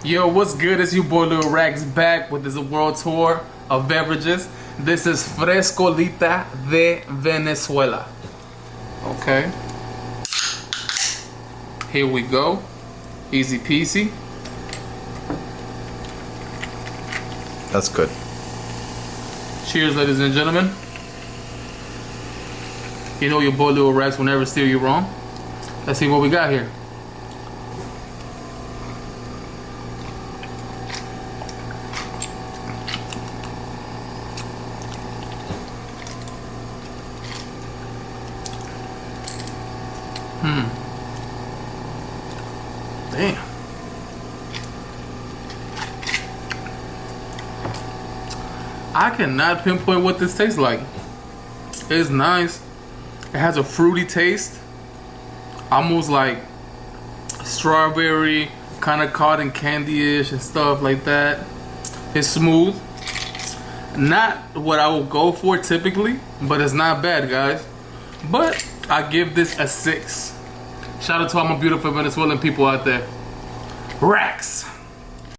Yo, what's good? It's your boy Luie Rackz back with this world tour of beverages. This is Frescolita de Venezuela. Okay. Here we go. Easy peasy. That's good. Cheers, ladies and gentlemen. You know your boy Luie Rackz will never steer you wrong. Let's see what we got here. Damn. I cannot pinpoint what this tastes like. It's nice. It has a fruity taste. Almost like strawberry, kind of cotton candy-ish and stuff like that. It's smooth. Not what I would go for typically, but it's not bad, guys. But I give this a 6. Shout out to all my beautiful Venezuelan people out there. Rackz.